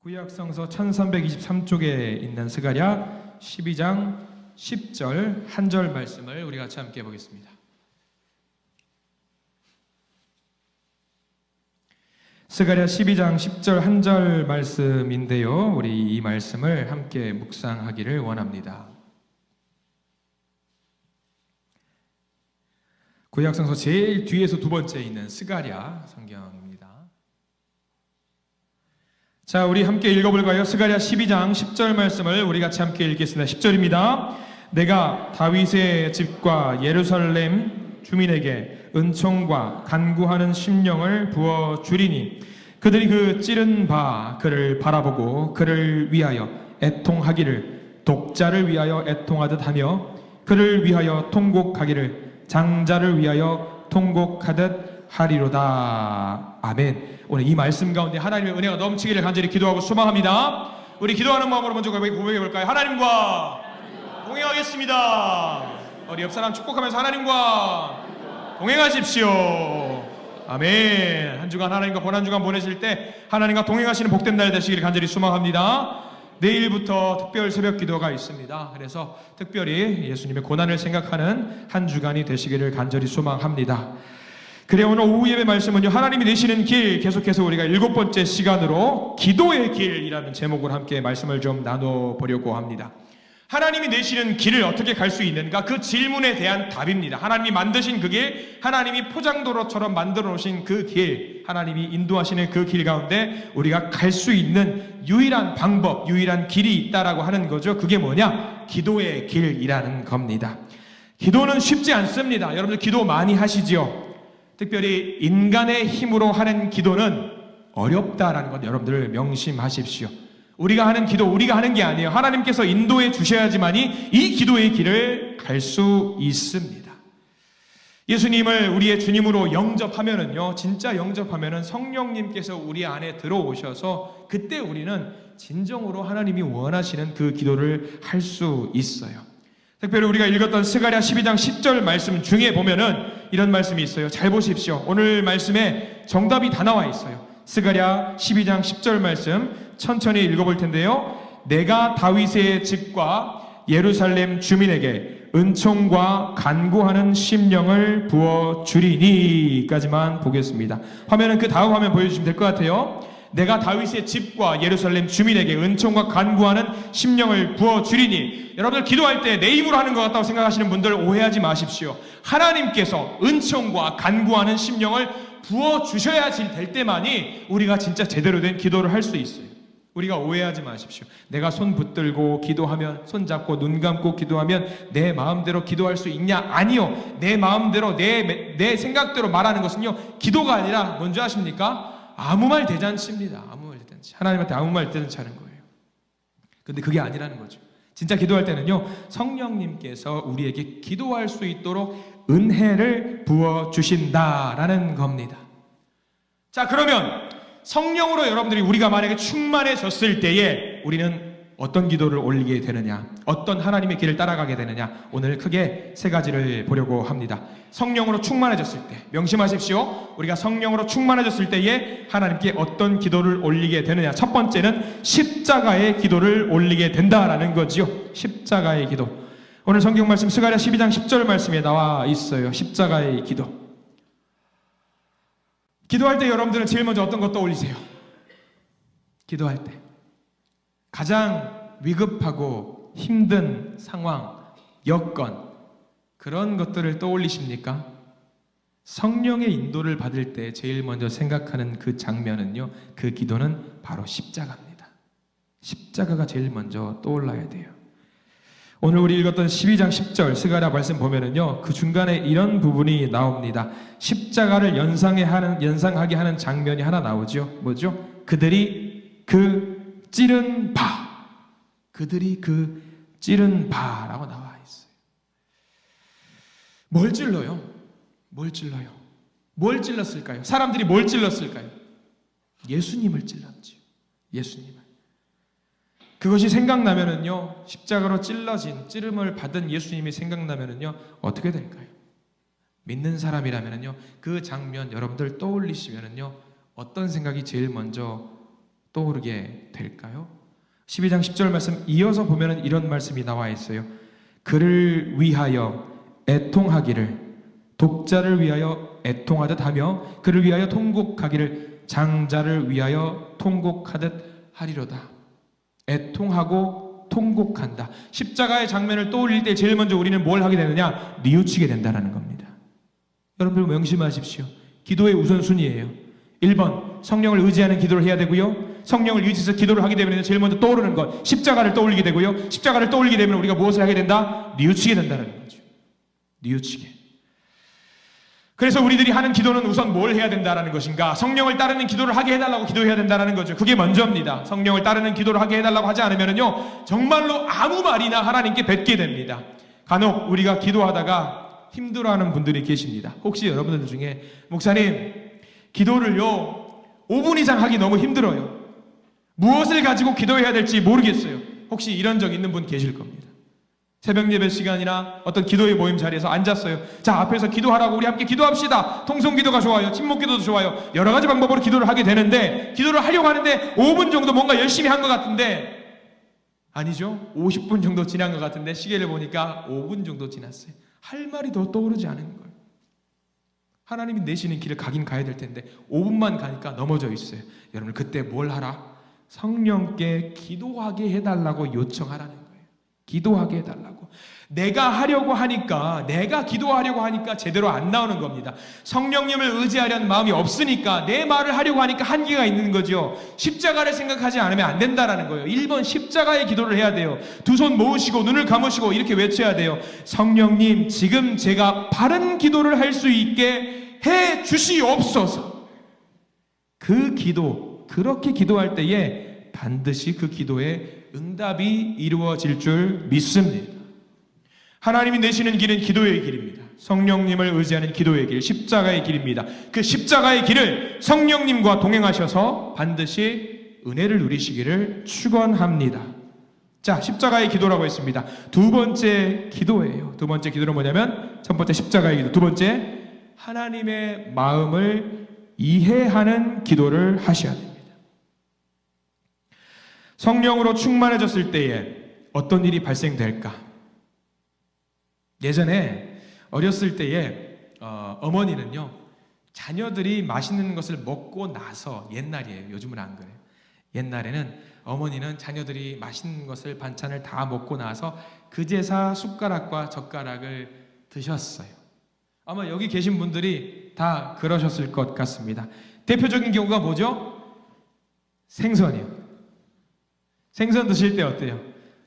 구약성서 1323쪽에 있는 스가랴 12장 10절 한 절 말씀을 우리 같이 함께 보겠습니다. 스가랴 12장 10절 한 절 말씀인데요, 우리 이 말씀을 함께 묵상하기를 원합니다. 구약성서 제일 뒤에서 두 번째 있는 스가랴 성경입니다. 자, 우리 함께 읽어볼까요? 스가랴 12장 10절 말씀을 우리 같이 함께 읽겠습니다. 10절입니다. 내가 다윗의 집과 예루살렘 주민에게 은총과 간구하는 심령을 부어주리니 그들이 그 찌른 바 그를 바라보고 그를 위하여 애통하기를 독자를 위하여 애통하듯 하며 그를 위하여 통곡하기를 장자를 위하여 통곡하듯 하리로다. 아멘. 오늘 이 말씀 가운데 하나님의 은혜가 넘치기를 간절히 기도하고 소망합니다. 우리 기도하는 마음으로 먼저 고백해 볼까요? 하나님과 동행하겠습니다. 우리 옆 사람 축복하면서 하나님과 동행하십시오. 아멘. 한 주간 하나님과 고난 주간 보내실 때 하나님과 동행하시는 복된 날 되시기를 간절히 소망합니다. 내일부터 특별 새벽 기도가 있습니다. 그래서 특별히 예수님의 고난을 생각하는 한 주간이 되시기를 간절히 소망합니다. 그래, 오늘 오후 예배 말씀은요, 하나님이 내시는 길, 계속해서 우리가 7번째 시간으로 기도의 길이라는 제목으로 함께 말씀을 좀 나눠보려고 합니다. 하나님이 내시는 길을 어떻게 갈 수 있는가? 그 질문에 대한 답입니다. 하나님이 만드신 그 길, 하나님이 포장도로처럼 만들어 놓으신 그 길, 하나님이 인도하시는 그 길 가운데 우리가 갈 수 있는 유일한 방법, 유일한 길이 있다라고 하는 거죠. 그게 뭐냐? 기도의 길이라는 겁니다. 기도는 쉽지 않습니다. 여러분들 기도 많이 하시지요? 특별히 인간의 힘으로 하는 기도는 어렵다라는 것 여러분들 명심하십시오. 우리가 하는 기도, 우리가 하는 게 아니에요. 하나님께서 인도해 주셔야지만이 이 기도의 길을 갈 수 있습니다. 예수님을 우리의 주님으로 영접하면은요, 진짜 영접하면은 성령님께서 우리 안에 들어오셔서 그때 우리는 진정으로 하나님이 원하시는 그 기도를 할 수 있어요. 특별히 우리가 읽었던 스가랴 12장 10절 말씀 중에 보면은 이런 말씀이 있어요. 잘 보십시오. 오늘 말씀에 정답이 다 나와 있어요. 스가랴 12장 10절 말씀 천천히 읽어볼 텐데요. 내가 다윗의 집과 예루살렘 주민에게 은총과 간구하는 심령을 부어주리니까지만 보겠습니다. 화면은 그 다음 화면 보여주시면 될 것 같아요. 내가 다윗의 집과 예루살렘 주민에게 은총과 간구하는 심령을 부어주리니, 여러분들 기도할 때 내 힘으로 하는 것 같다고 생각하시는 분들 오해하지 마십시오. 하나님께서 은총과 간구하는 심령을 부어주셔야 될 때만이 우리가 진짜 제대로 된 기도를 할 수 있어요. 우리가 오해하지 마십시오. 내가 손 붙들고 기도하면, 손 잡고 눈 감고 기도하면 내 마음대로 기도할 수 있냐? 아니요. 내 마음대로 내 생각대로 말하는 것은요, 기도가 아니라 뭔지 아십니까? 아무 말 대잔치입니다. 아무 말 대잔치. 하나님한테 아무 말 대잔치 하는 거예요. 근데 그게 아니라는 거죠. 진짜 기도할 때는요, 성령님께서 우리에게 기도할 수 있도록 은혜를 부어주신다라는 겁니다. 자, 그러면 성령으로 여러분들이 우리가 만약에 충만해졌을 때에 우리는 어떤 기도를 올리게 되느냐, 어떤 하나님의 길을 따라가게 되느냐, 오늘 크게 세 가지를 보려고 합니다. 성령으로 충만해졌을 때, 명심하십시오. 우리가 성령으로 충만해졌을 때에 하나님께 어떤 기도를 올리게 되느냐. 첫 번째는 십자가의 기도를 올리게 된다라는 거지요. 십자가의 기도. 오늘 성경 말씀 스가랴 12장 10절 말씀에 나와 있어요. 십자가의 기도. 기도할 때 여러분들은 제일 먼저 어떤 것 떠올리세요? 기도할 때 가장 위급하고 힘든 상황, 여건, 그런 것들을 떠올리십니까? 성령의 인도를 받을 때 제일 먼저 생각하는 그 장면은요, 그 기도는 바로 십자가입니다. 십자가가 제일 먼저 떠올라야 돼요. 오늘 우리 읽었던 12장 10절 스가랴 말씀 보면은요, 그 중간에 이런 부분이 나옵니다. 십자가를 연상하게 하는 장면이 하나 나오죠. 뭐죠? 그들이 그 찌른 바, 그들이 그 찌른 바라고 나와 있어요. 뭘 찔러요? 뭘 찔러요? 뭘 찔렀을까요? 사람들이 뭘 찔렀을까요? 예수님을 찔렀지요. 예수님을. 그것이 생각나면은요, 십자가로 찌름을 받은 예수님이 생각나면은요, 어떻게 될까요? 믿는 사람이라면은요, 그 장면 여러분들 떠올리시면은요, 어떤 생각이 제일 먼저 떠오르게 될까요? 12장 10절 말씀 이어서 보면 이런 말씀이 나와 있어요. 그를 위하여 애통하기를, 독자를 위하여 애통하듯 하며 그를 위하여 통곡하기를, 장자를 위하여 통곡하듯 하리로다. 애통하고 통곡한다. 십자가의 장면을 떠올릴 때 제일 먼저 우리는 뭘 하게 되느냐? 뉘우치게 된다는 겁니다. 여러분들 명심하십시오. 기도의 우선순위예요. 1번 성령을 의지하는 기도를 해야 되고요, 성령을 의지해서 기도를 하게 되면 제일 먼저 떠오르는 것, 십자가를 떠올리게 되고요, 십자가를 떠올리게 되면 우리가 무엇을 하게 된다? 뉘우치게 된다는 거죠. 뉘우치게. 그래서 우리들이 하는 기도는 우선 뭘 해야 된다는 것인가? 성령을 따르는 기도를 하게 해달라고 기도해야 된다는 거죠. 그게 먼저입니다. 성령을 따르는 기도를 하게 해달라고 하지 않으면요, 정말로 아무 말이나 하나님께 뱉게 됩니다. 간혹 우리가 기도하다가 힘들어하는 분들이 계십니다. 혹시 여러분들 중에 목사님, 기도를요 5분 이상 하기 너무 힘들어요. 무엇을 가지고 기도해야 될지 모르겠어요. 혹시 이런 적 있는 분 계실 겁니다. 새벽 예배 시간이나 어떤 기도의 모임 자리에서 앉았어요. 자, 앞에서 기도하라고 우리 함께 기도합시다. 통성기도가 좋아요. 침묵기도도 좋아요. 여러 가지 방법으로 기도를 하게 되는데, 기도를 하려고 하는데 5분 정도 뭔가 열심히 한 것 같은데, 아니죠, 50분 정도 지난 것 같은데 시계를 보니까 5분 정도 지났어요. 할 말이 더 떠오르지 않은 거예요. 하나님이 내시는 길을 가긴 가야 될 텐데 5분만 가니까 넘어져 있어요. 여러분, 그때 뭘 하라? 성령께 기도하게 해달라고 요청하라는 거예요. 기도하게 해달라고. 내가 하려고 하니까, 내가 기도하려고 하니까 제대로 안 나오는 겁니다. 성령님을 의지하려는 마음이 없으니까 내 말을 하려고 하니까 한계가 있는 거죠. 십자가를 생각하지 않으면 안 된다라는 거예요. 1번 십자가의 기도를 해야 돼요. 두 손 모으시고 눈을 감으시고 이렇게 외쳐야 돼요. 성령님, 지금 제가 바른 기도를 할 수 있게 해 주시옵소서. 그 기도, 그렇게 기도할 때에 반드시 그 기도에 응답이 이루어질 줄 믿습니다. 하나님이 내시는 길은 기도의 길입니다. 성령님을 의지하는 기도의 길, 십자가의 길입니다. 그 십자가의 길을 성령님과 동행하셔서 반드시 은혜를 누리시기를 축원합니다. 자, 십자가의 기도라고 했습니다. 두 번째 기도예요. 두 번째 기도는 뭐냐면, 첫 번째 십자가의 기도, 두 번째 하나님의 마음을 이해하는 기도를 하셔야 됩니다. 성령으로 충만해졌을 때에 어떤 일이 발생될까? 예전에 어렸을 때에 어머니는요, 자녀들이 맛있는 것을 먹고 나서, 옛날이에요, 요즘은 안 그래요. 옛날에는 어머니는 자녀들이 맛있는 것을, 반찬을 다 먹고 나서 그제사 숟가락과 젓가락을 드셨어요. 아마 여기 계신 분들이 다 그러셨을 것 같습니다. 대표적인 경우가 뭐죠? 생선이요. 생선 드실 때 어때요?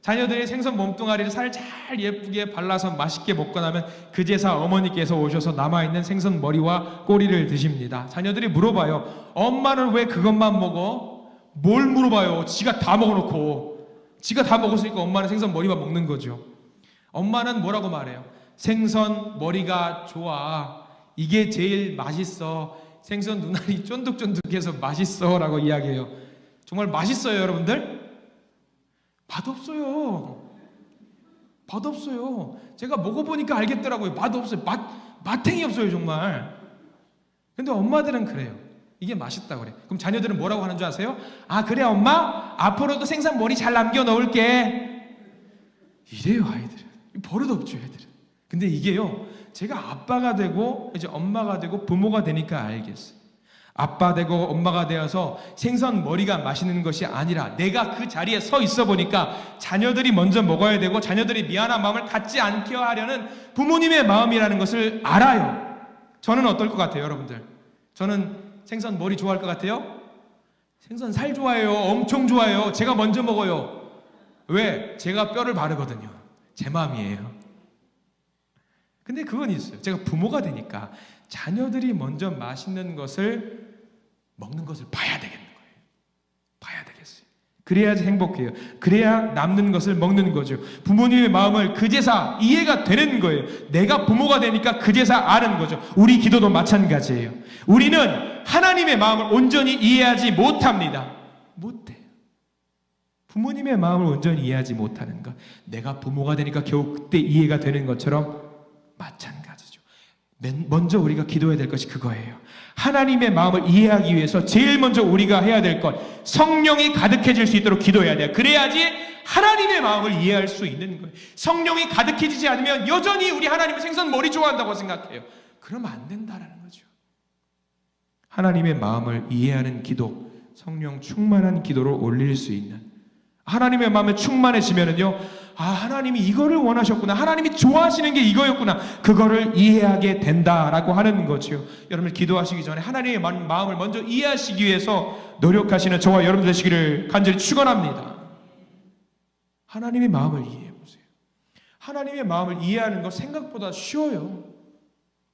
자녀들이 생선 몸뚱아리를 살 잘 예쁘게 발라서 맛있게 먹고 나면 그제사 어머니께서 오셔서 남아있는 생선 머리와 꼬리를 드십니다. 자녀들이 물어봐요. 엄마는 왜 그것만 먹어? 뭘 물어봐요? 지가 다 먹어놓고. 지가 다 먹었으니까 엄마는 생선 머리만 먹는 거죠. 엄마는 뭐라고 말해요? 생선 머리가 좋아. 이게 제일 맛있어. 생선 눈알이 쫀득쫀득해서 맛있어 라고 이야기해요. 정말 맛있어요, 여러분들? 맛없어요. 맛없어요. 제가 먹어보니까 알겠더라고요. 맛없어요. 맛탱이 없어요, 정말. 근데 엄마들은 그래요. 이게 맛있다고 그래. 그럼 자녀들은 뭐라고 하는 줄 아세요? 아, 그래 엄마? 앞으로도 생선 머리 잘 남겨 넣을게. 이래요, 아이들은. 버릇 없죠, 애들은. 근데 이게요, 제가 아빠가 되고 이제 엄마가 되고 부모가 되니까 알겠어요. 아빠 되고 엄마가 되어서 생선 머리가 맛있는 것이 아니라 내가 그 자리에 서 있어 보니까 자녀들이 먼저 먹어야 되고 자녀들이 미안한 마음을 갖지 않게 하려는 부모님의 마음이라는 것을 알아요. 저는 어떨 것 같아요, 여러분들? 저는 생선 머리 좋아할 것 같아요? 생선 살 좋아해요. 엄청 좋아해요. 제가 먼저 먹어요. 왜? 제가 뼈를 바르거든요. 제 마음이에요. 근데 그건 있어요. 제가 부모가 되니까 자녀들이 먼저 맛있는 것을 먹는 것을 봐야 되겠는 거예요. 봐야 되겠어요. 그래야지 행복해요. 그래야 남는 것을 먹는 거죠. 부모님의 마음을 그제사 이해가 되는 거예요. 내가 부모가 되니까 그제사 아는 거죠. 우리 기도도 마찬가지예요. 우리는 하나님의 마음을 온전히 이해하지 못합니다. 못해요. 부모님의 마음을 온전히 이해하지 못하는 것, 내가 부모가 되니까 겨우 그때 이해가 되는 것처럼 마찬가지죠. 먼저 우리가 기도해야 될 것이 그거예요. 하나님의 마음을 이해하기 위해서 제일 먼저 우리가 해야 될 것, 성령이 가득해질 수 있도록 기도해야 돼요. 그래야지 하나님의 마음을 이해할 수 있는 거예요. 성령이 가득해지지 않으면 여전히 우리 하나님은 생선 머리 좋아한다고 생각해요. 그러면 안 된다라는 거죠. 하나님의 마음을 이해하는 기도, 성령 충만한 기도를 올릴 수 있는, 하나님의 마음에 충만해지면은요, 하나님이 이거를 원하셨구나, 하나님이 좋아하시는 게 이거였구나, 그거를 이해하게 된다라고 하는 거죠. 여러분 기도하시기 전에 하나님의 마음을 먼저 이해하시기 위해서 노력하시는 저와 여러분 되시기를 간절히 축원합니다. 하나님의 마음을 이해해 보세요. 하나님의 마음을 이해하는 거 생각보다 쉬워요.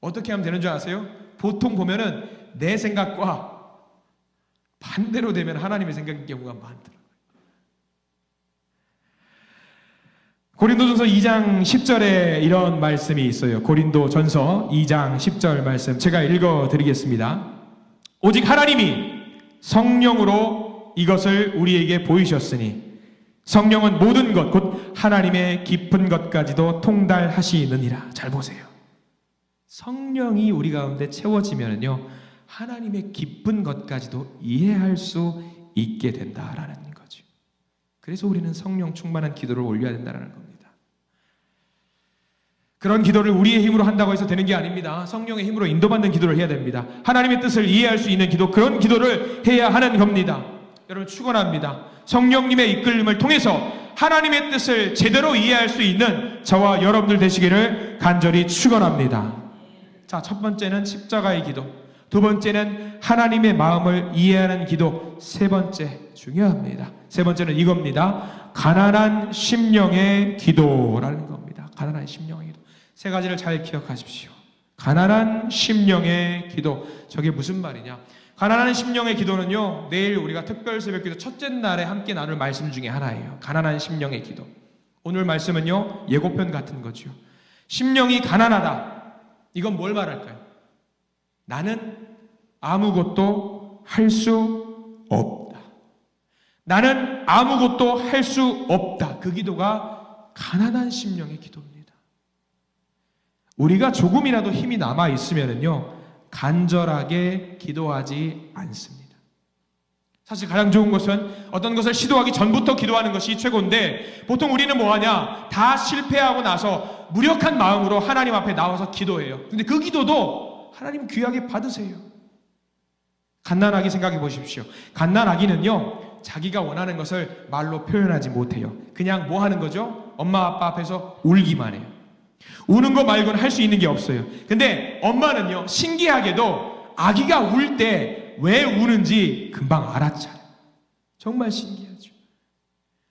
어떻게 하면 되는 줄 아세요? 보통 보면은 내 생각과 반대로 되면 하나님의 생각인 경우가 많더라고요. 고린도전서 2장 10절에 이런 말씀이 있어요. 고린도전서 2장 10절 말씀 제가 읽어드리겠습니다. 오직 하나님이 성령으로 이것을 우리에게 보이셨으니 성령은 모든 것 곧 하나님의 깊은 것까지도 통달하시느니라. 잘 보세요. 성령이 우리 가운데 채워지면요, 하나님의 깊은 것까지도 이해할 수 있게 된다라는 거죠. 그래서 우리는 성령 충만한 기도를 올려야 된다는 겁니다. 그런 기도를 우리의 힘으로 한다고 해서 되는 게 아닙니다. 성령의 힘으로 인도받는 기도를 해야 됩니다. 하나님의 뜻을 이해할 수 있는 기도, 그런 기도를 해야 하는 겁니다. 여러분 축원합니다. 성령님의 이끌림을 통해서 하나님의 뜻을 제대로 이해할 수 있는 저와 여러분들 되시기를 간절히 축원합니다. 자, 첫 번째는 십자가의 기도, 두 번째는 하나님의 마음을 이해하는 기도, 세 번째 중요합니다. 세 번째는 이겁니다. 가난한 심령의 기도라는 겁니다. 가난한 심령의 기도. 세 가지를 잘 기억하십시오. 가난한 심령의 기도. 저게 무슨 말이냐? 가난한 심령의 기도는요, 내일 우리가 특별 새벽기도 첫째 날에 함께 나눌 말씀 중에 하나예요. 가난한 심령의 기도. 오늘 말씀은요, 예고편 같은 거죠. 심령이 가난하다. 이건 뭘 말할까요? 나는 아무것도 할 수 없다. 나는 아무것도 할 수 없다. 그 기도가 가난한 심령의 기도입니다. 우리가 조금이라도 힘이 남아 있으면은요, 간절하게 기도하지 않습니다. 사실 가장 좋은 것은 어떤 것을 시도하기 전부터 기도하는 것이 최고인데, 보통 우리는 뭐하냐? 다 실패하고 나서 무력한 마음으로 하나님 앞에 나와서 기도해요. 근데 그 기도도 하나님 귀하게 받으세요. 갓난아기 생각해 보십시오. 갓난아기는요, 자기가 원하는 것을 말로 표현하지 못해요. 그냥 뭐 하는 거죠? 엄마 아빠 앞에서 울기만 해요. 우는 거 말고는 할 수 있는 게 없어요. 근데 엄마는요, 신기하게도 아기가 울 때 왜 우는지 금방 알았잖아요. 정말 신기하죠.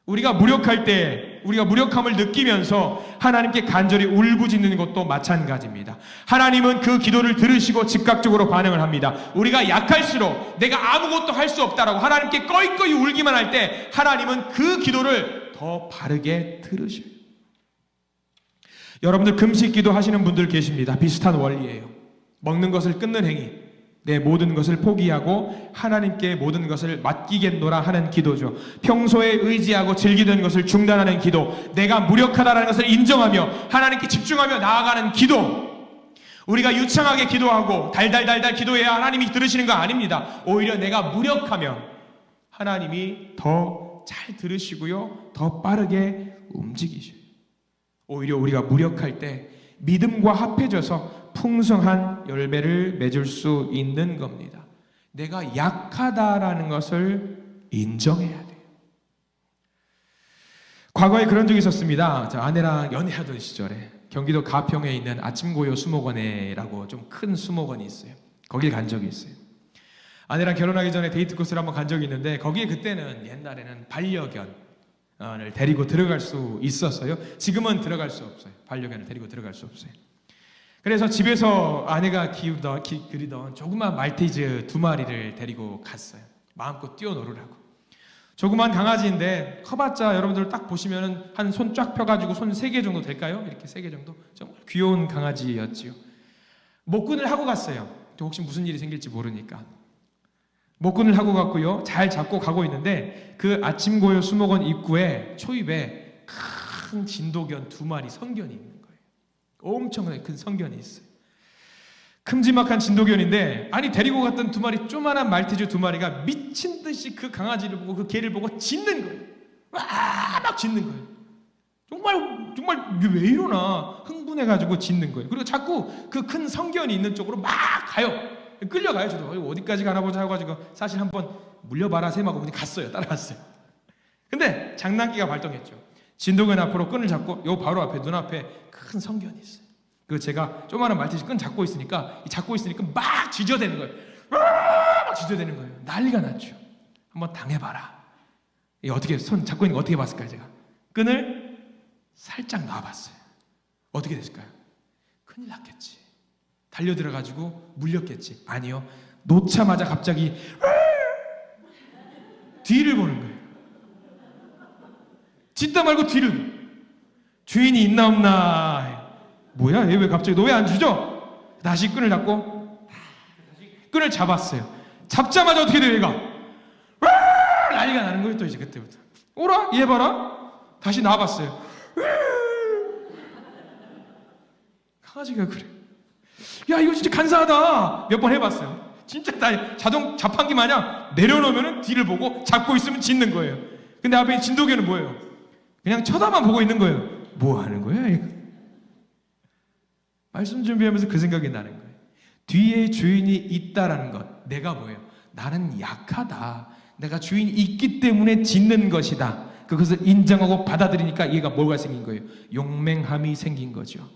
우리가 무력할 때, 우리가 무력함을 느끼면서 하나님께 간절히 울부짖는 것도 마찬가지입니다. 하나님은 그 기도를 들으시고 즉각적으로 반응을 합니다. 우리가 약할수록 내가 아무것도 할 수 없다라고 하나님께 꺼이꺼이 울기만 할 때 하나님은 그 기도를 더 바르게 들으셔요. 여러분들 금식 기도 하시는 분들 계십니다. 비슷한 원리예요. 먹는 것을 끊는 행위, 내 모든 것을 포기하고 하나님께 모든 것을 맡기겠노라 하는 기도죠. 평소에 의지하고 즐기던 것을 중단하는 기도, 내가 무력하다라는 것을 인정하며 하나님께 집중하며 나아가는 기도. 우리가 유창하게 기도하고 달달달달 기도해야 하나님이 들으시는 거 아닙니다. 오히려 내가 무력하면 하나님이 더 잘 들으시고요, 더 빠르게 움직이셔요. 오히려 우리가 무력할 때 믿음과 합해져서 풍성한 열매를 맺을 수 있는 겁니다. 내가 약하다라는 것을 인정해야 돼요. 과거에 그런 적이 있었습니다. 저 아내랑 연애하던 시절에 경기도 가평에 있는 아침고요 수목원에라고 좀 큰 수목원이 있어요. 거길 간 적이 있어요. 아내랑 결혼하기 전에 데이트 코스를 한번 간 적이 있는데, 거기에 그때는 옛날에는 반려견을 데리고 들어갈 수 있었어요. 지금은 들어갈 수 없어요. 반려견을 데리고 들어갈 수 없어요. 그래서 집에서 아내가 기르던 조그만 말테이즈 2마리를 데리고 갔어요. 마음껏 뛰어놀으라고. 조그만 강아지인데 커봤자 여러분들 딱 보시면은 한 손 쫙 펴가지고 손 3개 정도 될까요? 이렇게 3개 정도? 정말 귀여운 강아지였지요. 목근을 하고 갔어요. 또 혹시 무슨 일이 생길지 모르니까. 목근을 하고 갔고요. 잘 잡고 가고 있는데 그 아침고요 수목원 입구에 초입에 큰 진도견 2마리 성견이 있는 거예요. 엄청나게 큰 성견이 있어요. 큼지막한 진도견인데, 아니 데리고 갔던 두 마리 조만한 말티즈 두 마리가 미친 듯이 그 강아지를 보고 그 개를 보고 짖는 거예요. 막 짖는 거예요. 정말 이게 왜 이러나 흥분해가지고 짖는 거예요. 그리고 자꾸 그 큰 성견이 있는 쪽으로 막 가요. 끌려가요. 저도 어디까지 가나 보자 해가지고 사실 한번 물려봐라 셈하고 그냥 갔어요. 따라갔어요. 근데 장난기가 발동했죠. 진도견 앞으로 끈을 잡고 요 바로 앞에 눈앞에 큰 성견이 있어요. 그 제가 조그마한 말티즈 끈 잡고 있으니까 막 짖어대는 거예요. 막 짖어대는 거예요. 난리가 났죠. 한번 당해봐라. 이 어떻게 손 잡고 있는 거 어떻게 봤을까요? 제가 끈을 살짝 놔봤어요. 어떻게 됐을까요? 큰일 났겠지. 달려들어가지고 물렸겠지. 아니요. 놓자마자 갑자기 뒤를 보는 거예요. 짖다 말고 뒤를. 주인이 있나 없나. 뭐야 얘 왜 갑자기 너 왜 안 짖어? 다시 끈을 잡고 끈을 잡았어요. 잡자마자 어떻게 돼요 얘가? 난리가 나는 거예요. 또 이제 그때부터 오라 얘 봐라. 다시 나와봤어요. 강아지가 그래. 야 이거 진짜 간사하다. 몇 번 해봤어요. 진짜 다 자동 자판기 마냥 내려놓으면 뒤를 보고 잡고 있으면 짖는 거예요. 근데 앞에 진도견은 뭐예요? 그냥 쳐다만 보고 있는 거예요. 뭐 하는 거야 이거? 말씀 준비하면서 그 생각이 나는 거예요. 뒤에 주인이 있다라는 것. 내가 뭐예요? 나는 약하다. 내가 주인이 있기 때문에 짖는 것이다. 그것을 인정하고 받아들이니까 얘가 뭐가 생긴 거예요? 용맹함이 생긴 거죠.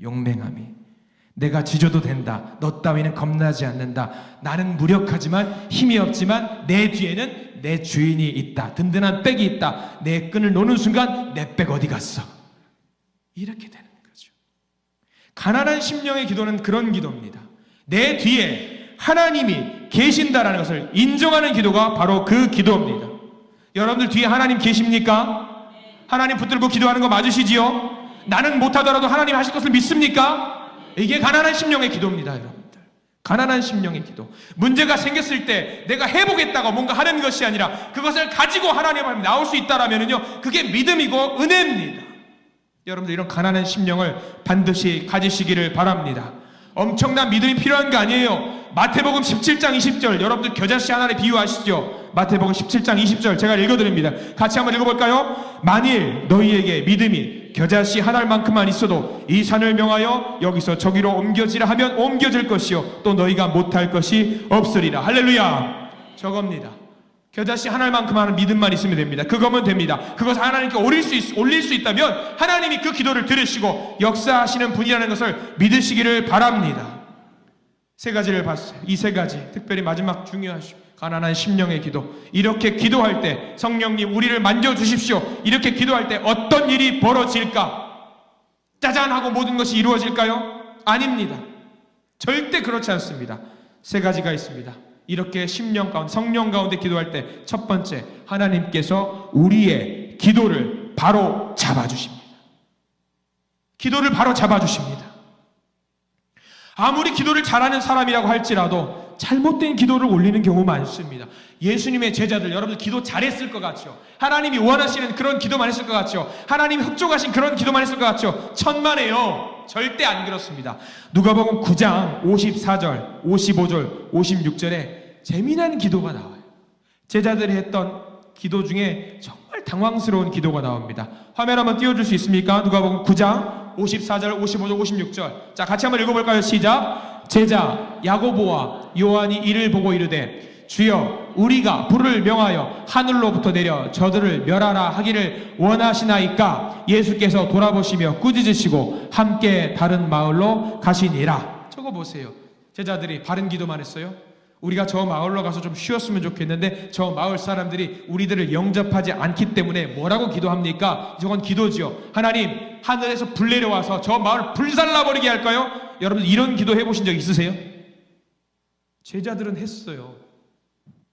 용맹함이. 내가 짖어도 된다. 너 따위는 겁나지 않는다. 나는 무력하지만 힘이 없지만 내 뒤에는 내 주인이 있다. 든든한 백이 있다. 내 끈을 놓는 순간 내 백 어디 갔어? 이렇게 되는 거죠. 가난한 심령의 기도는 그런 기도입니다. 내 뒤에 하나님이 계신다라는 것을 인정하는 기도가 바로 그 기도입니다. 여러분들 뒤에 하나님 계십니까? 하나님 붙들고 기도하는 거 맞으시지요? 나는 못하더라도 하나님 하실 것을 믿습니까? 이게 가난한 심령의 기도입니다. 여러분들 가난한 심령의 기도. 문제가 생겼을 때 내가 해보겠다고 뭔가 하는 것이 아니라 그것을 가지고 하나님 앞에 나올 수 있다라면요 그게 믿음이고 은혜입니다. 여러분들 이런 가난한 심령을 반드시 가지시기를 바랍니다. 엄청난 믿음이 필요한 게 아니에요. 마태복음 17장 20절 여러분들 겨자씨 하나를 비유하시죠. 마태복음 17장 20절 제가 읽어드립니다. 같이 한번 읽어볼까요? 만일 너희에게 믿음이 겨자씨 하나만큼만 있어도 이 산을 명하여 여기서 저기로 옮겨지라 하면 옮겨질 것이요 또 너희가 못할 것이 없으리라. 할렐루야. 저겁니다. 겨자씨 하나만큼 하는 믿음만 있으면 됩니다. 그거면 됩니다. 그것을 하나님께 올릴 수 있다면 하나님이 그 기도를 들으시고 역사하시는 분이라는 것을 믿으시기를 바랍니다. 세 가지를 봤어요. 이 세 가지 특별히 마지막 중요하죠. 가난한 심령의 기도. 이렇게 기도할 때 성령님 우리를 만져주십시오. 이렇게 기도할 때 어떤 일이 벌어질까? 짜잔 하고 모든 것이 이루어질까요? 아닙니다. 절대 그렇지 않습니다. 세 가지가 있습니다. 이렇게 심령 가운데 성령 가운데 기도할 때 첫 번째 하나님께서 우리의 기도를 바로 잡아주십니다. 기도를 바로 잡아주십니다. 아무리 기도를 잘하는 사람이라고 할지라도 잘못된 기도를 올리는 경우 많습니다. 예수님의 제자들 여러분들 기도 잘했을 것 같죠? 하나님이 원하시는 그런 기도만 했을 것 같죠? 하나님이 흡족하신 그런 기도만 했을 것 같죠? 천만에요. 절대 안 그렇습니다. 누가복음 9장 54절 55절 56절에 재미난 기도가 나와요. 제자들이 했던 기도 중에 정말 당황스러운 기도가 나옵니다. 화면 한번 띄워줄 수 있습니까? 누가복음 9장 54절 55절 56절 자 같이 한번 읽어볼까요? 시작. 제자 야고보와 요한이 이를 보고 이르되 주여 우리가 불을 명하여 하늘로부터 내려 저들을 멸하라 하기를 원하시나이까? 예수께서 돌아보시며 꾸짖으시고 함께 다른 마을로 가시니라. 저거 보세요. 제자들이 바른 기도만 했어요. 우리가 저 마을로 가서 좀 쉬었으면 좋겠는데 저 마을 사람들이 우리들을 영접하지 않기 때문에 뭐라고 기도합니까? 저건 기도지요. 하나님 하늘에서 불 내려와서 저 마을 불살라버리게 할까요? 여러분 이런 기도 해보신 적 있으세요? 제자들은 했어요.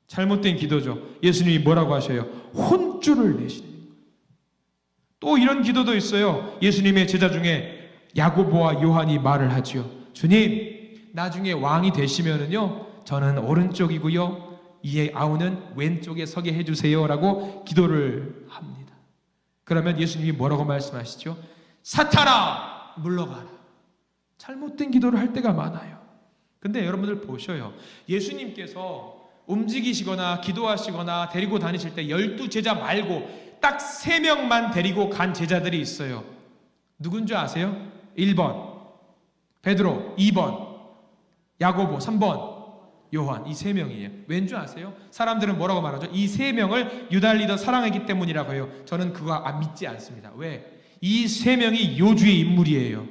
잘못된 기도죠. 예수님이 뭐라고 하셔요? 혼쭐을 내시는 거예요. 또 이런 기도도 있어요. 예수님의 제자 중에 야고보와 요한이 말을 하죠. 주님 나중에 왕이 되시면은요 저는 오른쪽이고요 이에 아우는 왼쪽에 서게 해주세요 라고 기도를 합니다. 그러면 예수님이 뭐라고 말씀하시죠? 사탄아 물러가라. 잘못된 기도를 할 때가 많아요. 근데 여러분들 보셔요. 예수님께서 움직이시거나 기도하시거나 데리고 다니실 때 12제자 말고 딱 3명만 데리고 간 제자들이 있어요. 누군 줄 아세요? 1번 베드로, 2번 야고보, 3번 요한. 이 3명이에요. 왠 줄 아세요? 사람들은 뭐라고 말하죠? 이 3명을 유달리 더 사랑했기 때문이라고 해요. 저는 그거 믿지 않습니다. 왜? 이 3명이 요주의 인물이에요.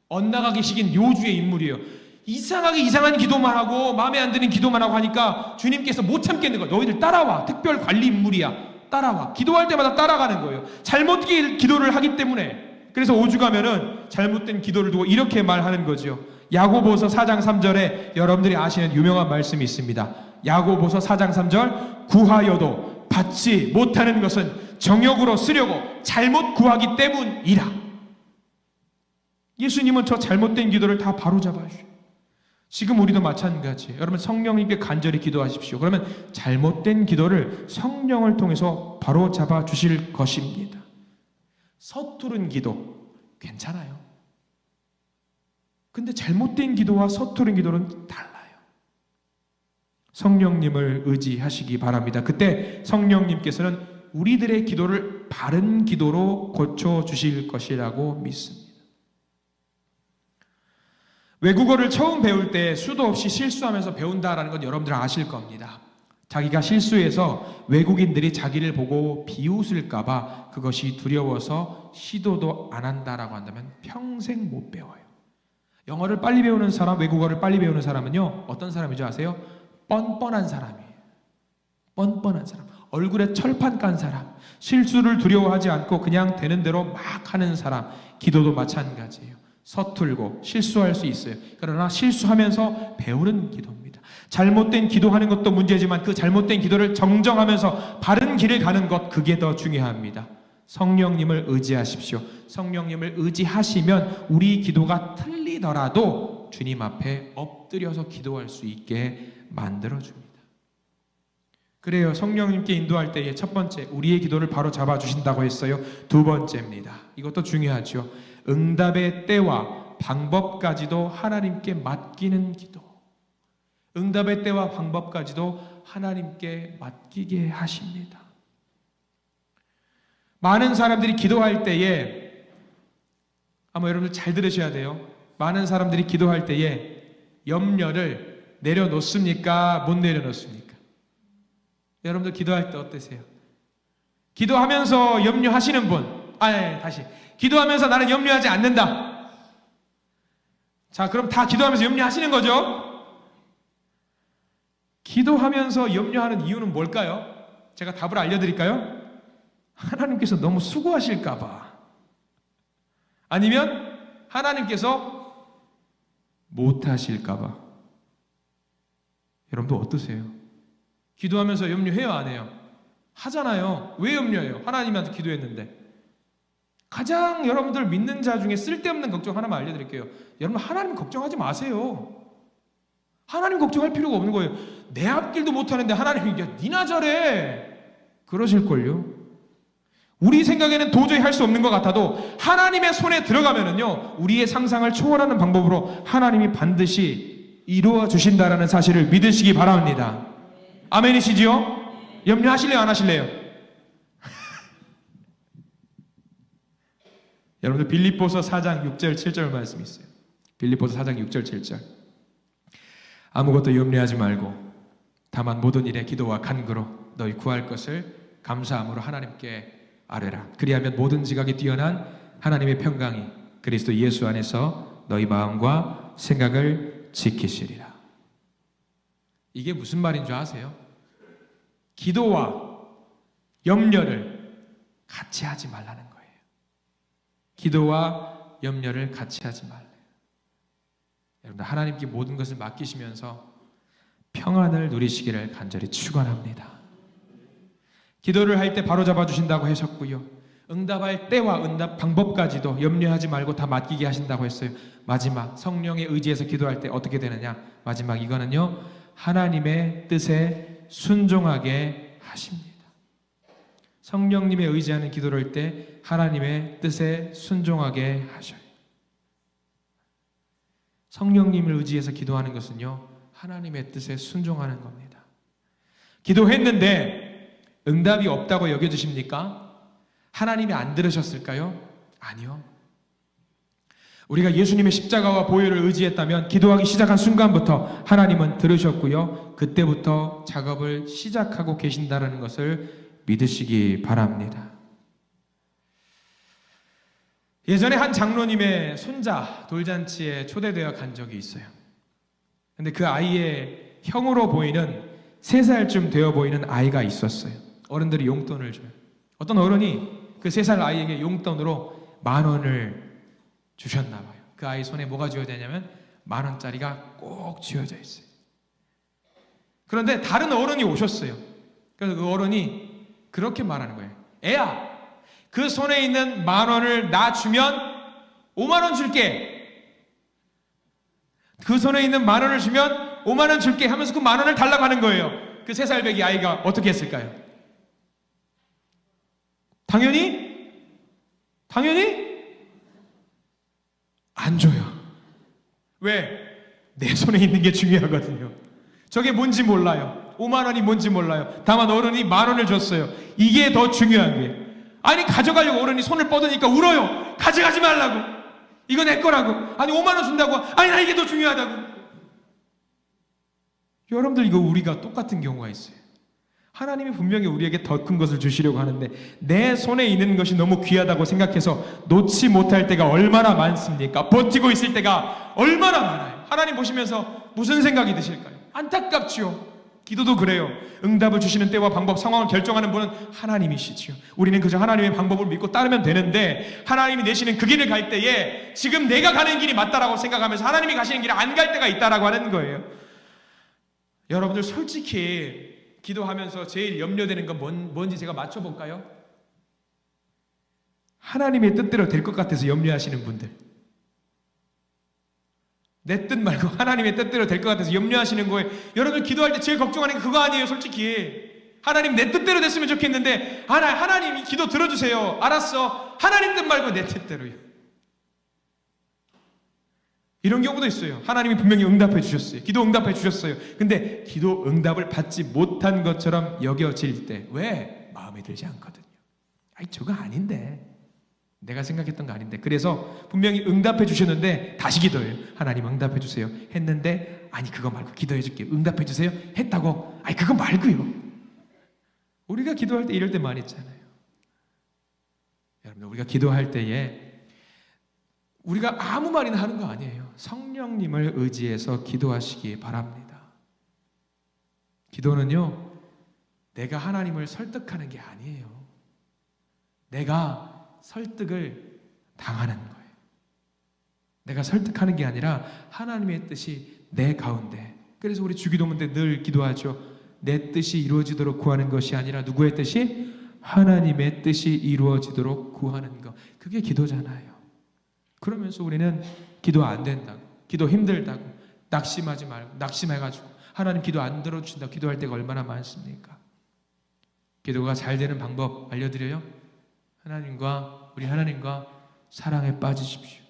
엇나가기 식인 요주의 인물이에요. 이상하게 이상한 기도만 하고 마음에 안 드는 기도만 하고 하니까 주님께서 못 참겠는 거예요. 너희들 따라와. 특별 관리 인물이야. 따라와. 기도할 때마다 따라가는 거예요. 잘못된 기도를 하기 때문에. 그래서 오죽하면은 잘못된 기도를 두고 이렇게 말하는 거죠. 야고보서 4장 3절에 여러분들이 아시는 유명한 말씀이 있습니다. 야고보서 4장 3절 구하여도 받지 못하는 것은 정욕으로 쓰려고 잘못 구하기 때문이라. 예수님은 저 잘못된 기도를 다 바로잡아 주셔요. 지금 우리도 마찬가지예요. 여러분 성령님께 간절히 기도하십시오. 그러면 잘못된 기도를 성령을 통해서 바로잡아 주실 것입니다. 서투른 기도 괜찮아요. 근데 잘못된 기도와 서투른 기도는 달라요. 성령님을 의지하시기 바랍니다. 그때 성령님께서는 우리들의 기도를 바른 기도로 고쳐주실 것이라고 믿습니다. 외국어를 처음 배울 때 수도 없이 실수하면서 배운다라는 건 여러분들 아실 겁니다. 자기가 실수해서 외국인들이 자기를 보고 비웃을까봐 그것이 두려워서 시도도 안 한다라고 한다면 평생 못 배워요. 영어를 빨리 배우는 사람, 외국어를 빨리 배우는 사람은요, 어떤 사람인지 아세요? 뻔뻔한 사람이에요. 뻔뻔한 사람. 얼굴에 철판 깐 사람. 실수를 두려워하지 않고 그냥 되는 대로 막 하는 사람. 기도도 마찬가지예요. 서툴고 실수할 수 있어요. 그러나 실수하면서 배우는 기도입니다. 잘못된 기도하는 것도 문제지만 그 잘못된 기도를 정정하면서 바른 길을 가는 것, 그게 더 중요합니다. 성령님을 의지하십시오. 성령님을 의지하시면 우리 기도가 틀리더라도 주님 앞에 엎드려서 기도할 수 있게 만들어줍니다. 그래요. 성령님께 인도할 때의 첫 번째, 우리의 기도를 바로 잡아주신다고 했어요. 두 번째입니다. 이것도 중요하죠. 응답의 때와 방법까지도 하나님께 맡기는 기도. 응답의 때와 방법까지도 하나님께 맡기게 하십니다. 많은 사람들이 기도할 때에, 아마 여러분들 잘 들으셔야 돼요. 많은 사람들이 기도할 때에 염려를 내려놓습니까? 못 내려놓습니까? 여러분들 기도할 때 어떠세요? 기도하면서 염려하시는 분, 다시 기도하면서 나는 염려하지 않는다. 자, 그럼 다 기도하면서 염려하시는 거죠? 기도하면서 염려하는 이유는 뭘까요? 제가 답을 알려드릴까요? 하나님께서 너무 수고하실까봐, 아니면 하나님께서 못하실까봐. 여러분도 어떠세요? 기도하면서 염려해요, 안 해요? 하잖아요. 왜 염려해요? 하나님한테 기도했는데. 가장 여러분들 믿는 자 중에 쓸데없는 걱정 하나만 알려드릴게요. 여러분, 하나님 걱정하지 마세요. 하나님 걱정할 필요가 없는 거예요. 내 앞길도 못하는데 하나님이, 야, 니나 잘해, 그러실걸요. 우리 생각에는 도저히 할 수 없는 것 같아도 하나님의 손에 들어가면은요, 우리의 상상을 초월하는 방법으로 하나님이 반드시 이루어 주신다라는 사실을 믿으시기 바랍니다. 아멘이시지요? 염려하실래요, 안 하실래요? 여러분들 빌립보서 4장 6절 7절 말씀이 있어요. 빌립보서 4장 6절 7절. 아무것도 염려하지 말고 다만 모든 일에 기도와 간구로 너희 구할 것을 감사함으로 하나님께 아뢰라. 그리하면 모든 지각이 뛰어난 하나님의 평강이 그리스도 예수 안에서 너희 마음과 생각을 지키시리라. 이게 무슨 말인 줄 아세요? 기도와 염려를 같이 하지 말라는 거예요. 기도와 염려를 같이 하지 말래요. 여러분들, 하나님께 모든 것을 맡기시면서 평안을 누리시기를 간절히 축원합니다. 기도를 할 때 바로 잡아주신다고 하셨고요, 응답할 때와 응답 방법까지도 염려하지 말고 다 맡기게 하신다고 했어요. 마지막, 성령의 의지에서 기도할 때 어떻게 되느냐? 마지막 이거는요, 하나님의 뜻에 순종하게 하십니다. 성령님의 의지하는 기도를 할 때 하나님의 뜻에 순종하게 하셔요. 성령님을 의지해서 기도하는 것은요, 하나님의 뜻에 순종하는 겁니다. 기도했는데 응답이 없다고 여겨지십니까? 하나님이 안 들으셨을까요? 아니요. 우리가 예수님의 십자가와 보혈을 의지했다면 기도하기 시작한 순간부터 하나님은 들으셨고요, 그때부터 작업을 시작하고 계신다는 것을 믿으시기 바랍니다. 예전에 한 장로님의 손자 돌잔치에 초대되어 간 적이 있어요. 근데 그 아이의 형으로 보이는 3살쯤 되어 보이는 아이가 있었어요. 어른들이 용돈을 줘요. 어떤 어른이 그 3살 아이에게 용돈으로 10,000원을 주셨나 봐요. 그 아이 손에 뭐가 쥐어져 있냐면 10,000원짜리가 꼭 쥐어져 있어요. 그런데 다른 어른이 오셨어요. 그래서 그 어른이 그렇게 말하는 거예요. 애야, 그 손에 있는 10,000원을 나 주면 50,000원 줄게. 그 손에 있는 10,000원을 주면 50,000원 줄게 하면서 그 10,000원을 달라고 하는 거예요. 그 3살 배기 아이가 어떻게 했을까요? 당연히 안 줘요. 왜? 내 손에 있는 게 중요하거든요. 저게 뭔지 몰라요. 50,000원이 뭔지 몰라요. 다만 어른이 10,000원을 줬어요. 이게 더 중요한 거예요. 아니, 가져가려고 어른이 손을 뻗으니까 울어요. 가져가지 말라고. 이거 내 거라고. 아니, 50,000원 준다고. 아니, 나 이게 더 중요하다고. 여러분들, 이거 우리가 똑같은 경우가 있어요. 하나님이 분명히 우리에게 더 큰 것을 주시려고 하는데 내 손에 있는 것이 너무 귀하다고 생각해서 놓지 못할 때가 얼마나 많습니까? 버티고 있을 때가 얼마나 많아요. 하나님 보시면서 무슨 생각이 드실까요? 안타깝지요. 기도도 그래요. 응답을 주시는 때와 방법, 상황을 결정하는 분은 하나님이시지요. 우리는 그저 하나님의 방법을 믿고 따르면 되는데 하나님이 내시는 그 길을 갈 때에 지금 내가 가는 길이 맞다라고 생각하면서 하나님이 가시는 길을 안 갈 때가 있다라고 하는 거예요. 여러분들, 솔직히 기도하면서 제일 염려되는 건 뭔지 제가 맞춰볼까요? 하나님의 뜻대로 될 것 같아서 염려하시는 분들, 내 뜻 말고 하나님의 뜻대로 될 것 같아서 염려하시는 거예요. 여러분, 기도할 때 제일 걱정하는 게 그거 아니에요. 솔직히 하나님 내 뜻대로 됐으면 좋겠는데 하나님 기도 들어주세요. 알았어. 하나님 뜻 말고 내 뜻대로요. 이런 경우도 있어요. 하나님이 분명히 응답해 주셨어요. 기도 응답해 주셨어요. 근데 기도 응답을 받지 못한 것처럼 여겨질 때 왜? 마음에 들지 않거든요. 아니, 저거 아닌데, 내가 생각했던 거 아닌데. 그래서 분명히 응답해 주셨는데 다시 기도해요. 하나님 응답해 주세요. 했는데 아니, 그거 말고 기도해 줄게요. 응답해 주세요. 했다고. 아니, 그거 말고요. 우리가 기도할 때 이럴 때 많이 있잖아요. 여러분, 우리가 기도할 때에 우리가 아무 말이나 하는 거 아니에요. 성령님을 의지해서 기도하시기 바랍니다. 기도는요, 내가 하나님을 설득하는 게 아니에요. 내가 설득을 당하는 거예요. 내가 설득하는 게 아니라 하나님의 뜻이 내 가운데. 그래서 우리 주기도문 때 늘 기도하죠. 내 뜻이 이루어지도록 구하는 것이 아니라 누구의 뜻이? 하나님의 뜻이 이루어지도록 구하는 것. 그게 기도잖아요. 그러면서 우리는 기도 안 된다고, 기도 힘들다고 낙심하지 말고, 낙심해가지고 하나님 기도 안 들어주신다고 기도할 때가 얼마나 많습니까? 기도가 잘 되는 방법 알려드려요. 우리 하나님과 사랑에 빠지십시오.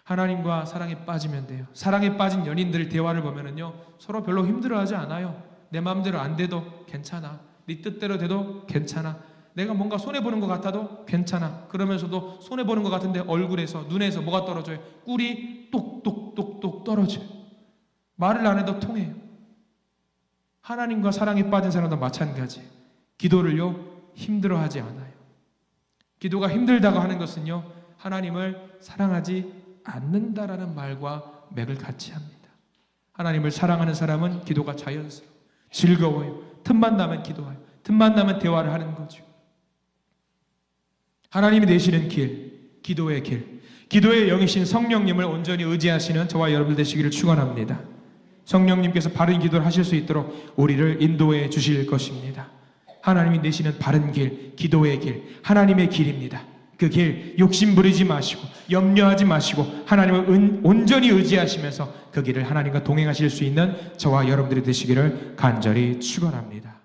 하나님과 사랑에 빠지면 돼요. 사랑에 빠진 연인들 대화를 보면은요, 서로 별로 힘들어하지 않아요. 내 마음대로 안 돼도 괜찮아. 네 뜻대로 돼도 괜찮아. 내가 뭔가 손해보는 것 같아도 괜찮아. 그러면서도 손해보는 것 같은데 얼굴에서, 눈에서 뭐가 떨어져요? 꿀이 똑똑똑똑 떨어져요. 말을 안 해도 통해요. 하나님과 사랑에 빠진 사람도 마찬가지. 기도를요, 힘들어하지 않아요. 기도가 힘들다고 하는 것은요, 하나님을 사랑하지 않는다라는 말과 맥을 같이 합니다. 하나님을 사랑하는 사람은 기도가 자연스러워, 즐거워요. 틈만 나면 기도해요. 틈만 나면 대화를 하는 거죠. 하나님이 내시는 길, 기도의 길, 기도의 영이신 성령님을 온전히 의지하시는 저와 여러분 되시기를 축원합니다. 성령님께서 바른 기도를 하실 수 있도록 우리를 인도해 주실 것입니다. 하나님이 내시는 바른 길, 기도의 길, 하나님의 길입니다. 그 길 욕심 부리지 마시고 염려하지 마시고 하나님을 온전히 의지하시면서 그 길을 하나님과 동행하실 수 있는 저와 여러분들이 되시기를 간절히 축원합니다.